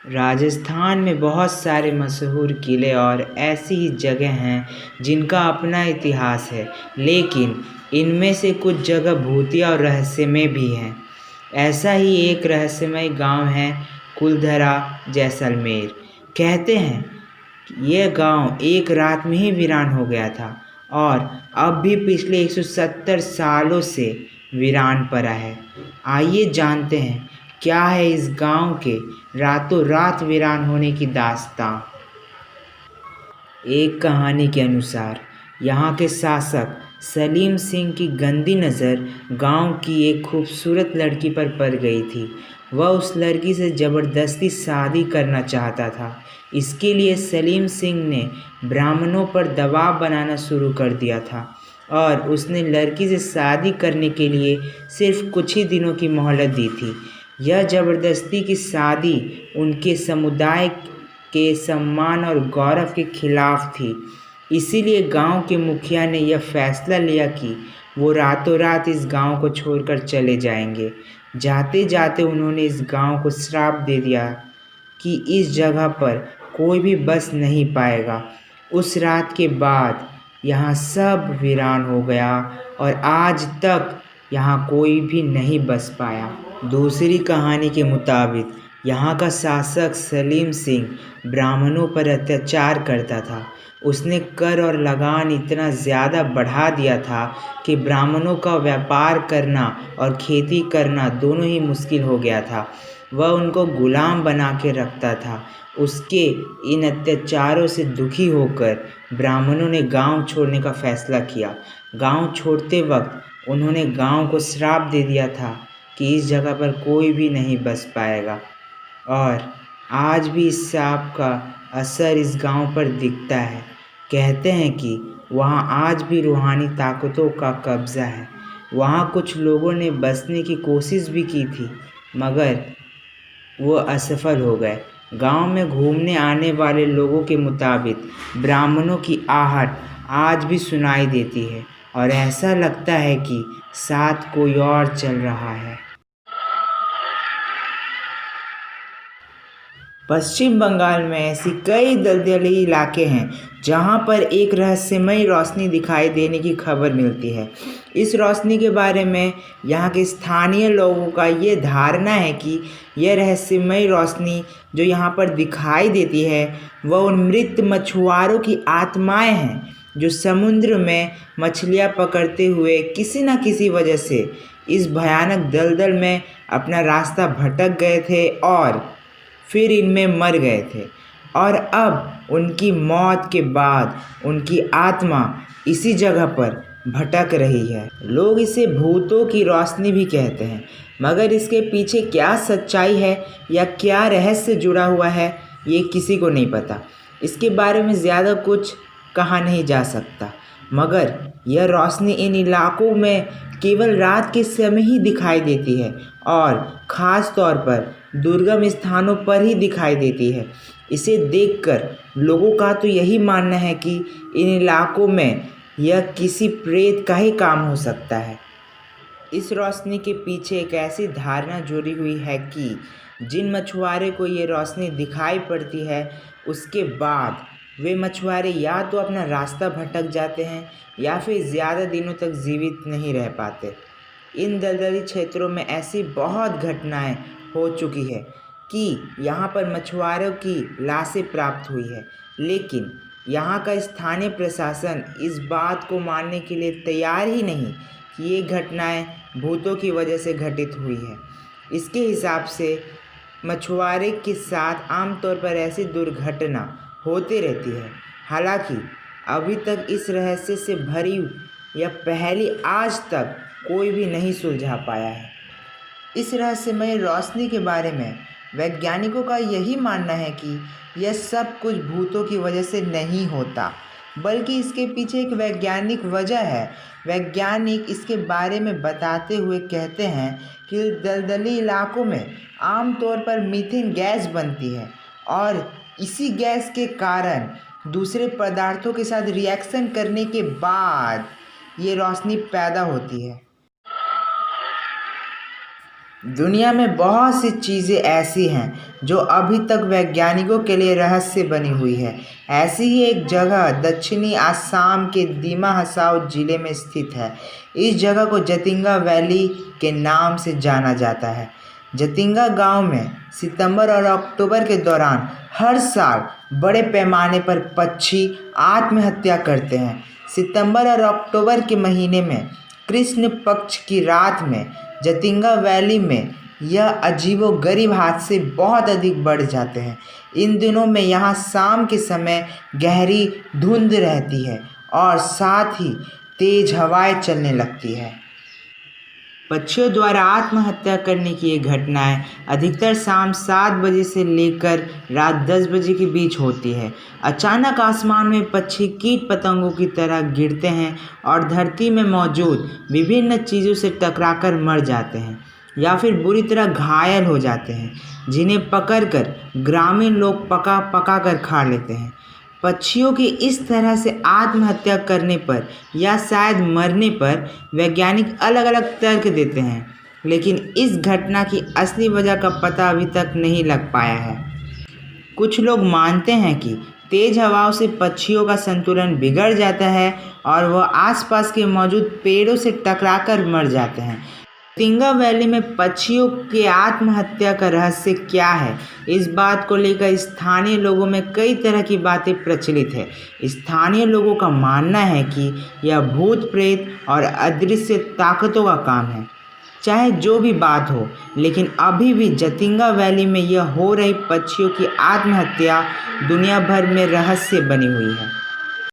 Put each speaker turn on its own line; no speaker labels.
राजस्थान में बहुत सारे मशहूर किले और ऐसी ही जगह हैं जिनका अपना इतिहास है, लेकिन इनमें से कुछ जगह भूतिया और रहस्यमय भी हैं। ऐसा ही एक रहस्यमय गांव है कुलधरा, जैसलमेर। कहते हैं कि यह गांव एक रात में ही वीरान हो गया था और अब भी पिछले 170 सालों से वीरान पड़ा है। आइए जानते हैं क्या है इस गांव के रातों रात वीरान होने की दास्तां। एक कहानी के अनुसार यहाँ के शासक सलीम सिंह की गंदी नज़र गांव की एक खूबसूरत लड़की पर पड़ गई थी। वह उस लड़की से ज़बरदस्ती शादी करना चाहता था। इसके लिए सलीम सिंह ने ब्राह्मणों पर दबाव बनाना शुरू कर दिया था और उसने लड़की से शादी करने के लिए सिर्फ कुछ ही दिनों की मोहलत दी थी। यह ज़बरदस्ती की शादी उनके समुदाय के सम्मान और गौरव के खिलाफ थी। इसीलिए गांव के मुखिया ने यह फैसला लिया कि वो रातों रात इस गांव को छोड़कर चले जाएंगे। जाते जाते उन्होंने इस गांव को श्राप दे दिया कि इस जगह पर कोई भी बस नहीं पाएगा। उस रात के बाद यहाँ सब वीरान हो गया और आज तक यहाँ कोई भी नहीं बस पाया। दूसरी कहानी के मुताबिक यहाँ का शासक सलीम सिंह ब्राह्मणों पर अत्याचार करता था। उसने कर और लगान इतना ज़्यादा बढ़ा दिया था कि ब्राह्मणों का व्यापार करना और खेती करना दोनों ही मुश्किल हो गया था। वह उनको गुलाम बना के रखता था। उसके इन अत्याचारों से दुखी होकर ब्राह्मणों ने गांव छोड़ने का फैसला किया। गांव छोड़ते वक्त उन्होंने गांव को श्राप दे दिया था कि इस जगह पर कोई भी नहीं बस पाएगा और आज भी इस श्राप का असर इस गांव पर दिखता है। कहते हैं कि वहाँ आज भी रूहानी ताकतों का कब्ज़ा है। वहाँ कुछ लोगों ने बसने की कोशिश भी की थी मगर वो असफल हो गए। गांव में घूमने आने वाले लोगों के मुताबिक ब्राह्मणों की आहट आज भी सुनाई देती है और ऐसा लगता है कि साथ कोई और चल रहा है। पश्चिम बंगाल में ऐसी कई दलदली इलाके हैं जहां पर एक रहस्यमयी रोशनी दिखाई देने की खबर मिलती है। इस रोशनी के बारे में यहाँ के स्थानीय लोगों का ये धारणा है कि यह रहस्यमयी रोशनी जो यहाँ पर दिखाई देती है वह उन मृत मछुआरों की आत्माएं हैं जो समुद्र में मछलियाँ पकड़ते हुए किसी न किसी वजह से इस भयानक दलदल में अपना रास्ता भटक गए थे और फिर इनमें मर गए थे और अब उनकी मौत के बाद उनकी आत्मा इसी जगह पर भटक रही है। लोग इसे भूतों की रोशनी भी कहते हैं मगर इसके पीछे क्या सच्चाई है या क्या रहस्य जुड़ा हुआ है ये किसी को नहीं पता। इसके बारे में ज़्यादा कुछ कहा नहीं जा सकता मगर यह रोशनी इन इलाकों में केवल रात के समय ही दिखाई देती है और ख़ास तौर पर दुर्गम स्थानों पर ही दिखाई देती है। इसे देखकर लोगों का तो यही मानना है कि इन इलाकों में यह किसी प्रेत का ही काम हो सकता है। इस रोशनी के पीछे एक ऐसी धारणा जुड़ी हुई है कि जिन मछुआरे को ये रोशनी दिखाई पड़ती है उसके बाद वे मछुआरे या तो अपना रास्ता भटक जाते हैं या फिर ज़्यादा दिनों तक जीवित नहीं रह पाते। इन दलदली क्षेत्रों में ऐसी बहुत घटनाएं हो चुकी है कि यहाँ पर मछुआरों की लाशें प्राप्त हुई है, लेकिन यहाँ का स्थानीय प्रशासन इस बात को मानने के लिए तैयार ही नहीं कि ये घटनाएं भूतों की वजह से घटित हुई है। इसके हिसाब से मछुआरे के साथ आमतौर पर ऐसी दुर्घटना होती रहती है। हालांकि अभी तक इस रहस्य से भरी यह पहेली आज तक कोई भी नहीं सुलझा पाया है। इस रहस्यमय रोशनी के बारे में वैज्ञानिकों का यही मानना है कि यह सब कुछ भूतों की वजह से नहीं होता बल्कि इसके पीछे एक वैज्ञानिक वजह है। वैज्ञानिक इसके बारे में बताते हुए कहते हैं कि दलदली इलाकों में आमतौर पर मीथेन गैस बनती है और इसी गैस के कारण दूसरे पदार्थों के साथ रिएक्शन करने के बाद ये रोशनी पैदा होती है। दुनिया में बहुत सी चीज़ें ऐसी हैं जो अभी तक वैज्ञानिकों के लिए रहस्य बनी हुई है। ऐसी ही एक जगह दक्षिणी असम के दीमा हसाओ जिले में स्थित है। इस जगह को जतिंगा वैली के नाम से जाना जाता है। जतिंगा गांव में सितंबर और अक्टूबर के दौरान हर साल बड़े पैमाने पर पक्षी आत्महत्या करते हैं। सितंबर और अक्टूबर के महीने में कृष्ण पक्ष की रात में जतिंगा वैली में यह अजीबोगरीब हादसे बहुत अधिक बढ़ जाते हैं। इन दिनों में यहाँ शाम के समय गहरी धुंध रहती है और साथ ही तेज हवाएं चलने लगती है। पक्षियों द्वारा आत्महत्या करने की ये घटनाएं अधिकतर शाम 7 बजे से लेकर रात 10 बजे के बीच होती है। अचानक आसमान में पक्षी कीट पतंगों की तरह गिरते हैं और धरती में मौजूद विभिन्न चीज़ों से टकराकर मर जाते हैं या फिर बुरी तरह घायल हो जाते हैं, जिन्हें पकड़कर ग्रामीण लोग पका कर खा लेते हैं। पक्षियों की इस तरह से आत्महत्या करने पर या शायद मरने पर वैज्ञानिक अलग अलग तर्क देते हैं, लेकिन इस घटना की असली वजह का पता अभी तक नहीं लग पाया है। कुछ लोग मानते हैं कि तेज हवाओं से पक्षियों का संतुलन बिगड़ जाता है और वह आसपास के मौजूद पेड़ों से टकराकर मर जाते हैं। जतिंगा वैली में पक्षियों के आत्महत्या का रहस्य क्या है, इस बात को लेकर स्थानीय लोगों में कई तरह की बातें प्रचलित है। स्थानीय लोगों का मानना है कि यह भूत प्रेत और अदृश्य ताकतों का काम है। चाहे जो भी बात हो, लेकिन अभी भी जतिंगा वैली में यह हो रही पक्षियों की आत्महत्या दुनिया भर में रहस्य बनी हुई है।